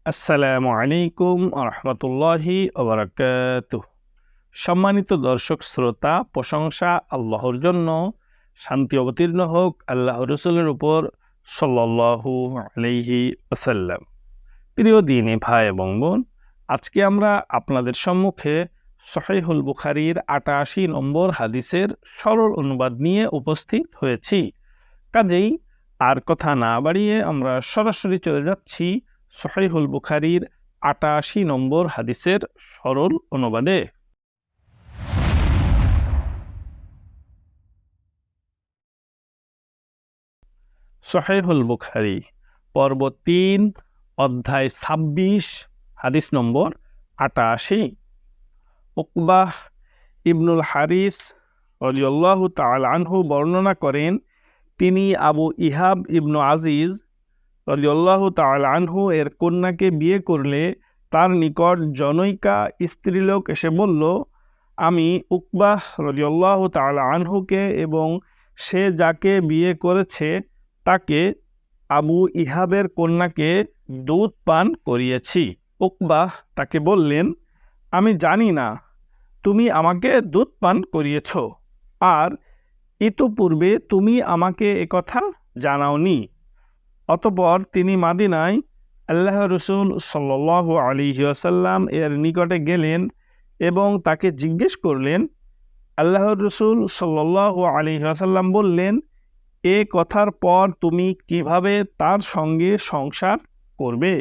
আসসালামু আলাইকুম রহমতুল্লাহি ওবারাকাতুহ। সম্মানিত দর্শক শ্রোতা, প্রশংসা আল্লাহর জন্য, শান্তি অবতীর্ণ হোক আল্লাহ রসুলের উপর সাল্লাল্লাহু আলাইহি ওয়াসাল্লাম। প্রিয় দ্বীনী ভাই এবং বোন, আজকে আমরা আপনাদের সম্মুখে সহিহুল বুখারীর ৮৮ নম্বর হাদিসের সরল অনুবাদ নিয়ে উপস্থিত হয়েছি। কাজেই আর কথা না বাড়িয়ে আমরা সরাসরি চলে যাচ্ছি সহিহুল বুখারীর ৮৮ নম্বর হাদিসের সরল অনুবাদে। সহিহুল বুখারী পর্ব ৩, অধ্যায় ২৬, হাদিস নম্বর ৮৮। উকবাহ ইবনুল হারিস রাদিয়াল্লাহু তাআলা আনহু বর্ণনা করেন, তিনি আবু ইহাব ইবনু আজিজ রাদিয়াল্লাহু তাআলা আনহু এর কন্যাকে বিয়ে করলে তার নিকট জনৈকা স্ত্রীলোক এসে বলল, আমি উকবাহ রাদিয়াল্লাহু তাআলা আনহুকে এবং সে যাকে বিয়ে করেছে তাকে, আবু ইহাবের কন্যাকে দুধ পান করিয়েছি। উকবাহ তাকে বললেন, আমি জানি না তুমি আমাকে দুধ পান করিয়েছ, আর ইতোপূর্বে তুমি আমাকে একথা জানাওনি। অতঃপর তিনি মাদিনায় আল্লাহ রসুল সাল্লাল্লাহু আলাইহি ওয়াসাল্লাম এর নিকটে গেলেন এবং তাকে জিজ্ঞেস করলেন। আল্লাহ রসুল সাল্লাল্লাহু আলাইহি ওয়াসাল্লাম বললেন, এ কথার পর তুমি কিভাবে তার সঙ্গে সংসার করবে?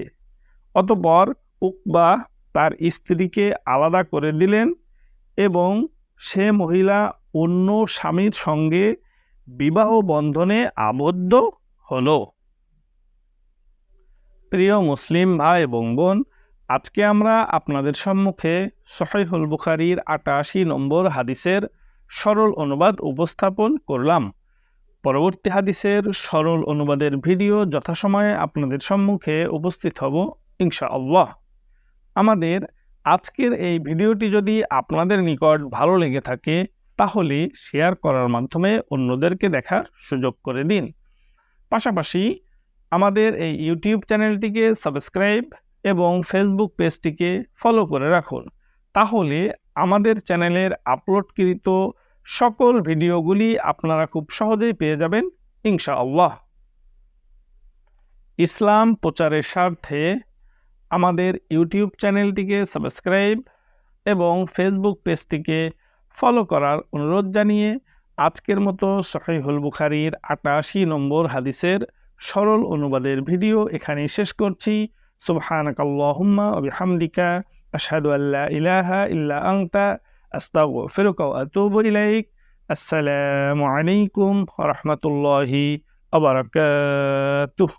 অতঃপর উকবাহ তার স্ত্রীকে আলাদা করে দিলেন এবং সে মহিলা অন্য স্বামীর সঙ্গে বিবাহ বন্ধনে আবদ্ধ হল। প্রিয় মুসলিম ভাই এবং বোন, আজকে আমরা আপনাদের সম্মুখে সহিহুল বুখারীর ৮৮ নম্বর হাদিসের সরল অনুবাদ উপস্থাপন করলাম। পরবর্তী হাদিসের সরল অনুবাদের ভিডিও যথাসময়ে আপনাদের সম্মুখে উপস্থিত হব ইনশাআল্লাহ। আমাদের আজকের এই ভিডিওটি যদি আপনাদের নিকট ভালো লেগে থাকে তাহলে শেয়ার করার মাধ্যমে অন্যদেরকে দেখার সুযোগ করে দিন। পাশাপাশি আমাদের এই ইউটিউব চ্যানেলটিকে সাবস্ক্রাইব এবং ফেসবুক পেজটিকে ফলো করে রাখুন, তাহলে আমাদের চ্যানেলের আপলোডকৃত সকল ভিডিওগুলি আপনারা খুব সহজেই পেয়ে যাবেন ইনশাআল্লাহ। ইসলাম প্রচারের স্বার্থে আমাদের ইউটিউব চ্যানেলটিকে সাবস্ক্রাইব এবং ফেসবুক পেজটিকে ফলো করার অনুরোধ জানিয়ে আজকের মতো সহিহুল বুখারীর ৮৮ নম্বর হাদিসের সরল অনুবাদের ভিডিও এখানেই শেষ করছি। সুবহানাকাল্লাহুম্মা ওয়া বিহামদিকা আশহাদু আল্লা ইলাহা ইল্লা আনতা আস্তাগফিরুকা ওয়া আতুবু ইলাইক। আসসালামু আলাইকুম ওয়া রাহমাতুল্লাহি ওয়া বারাকাতুহু।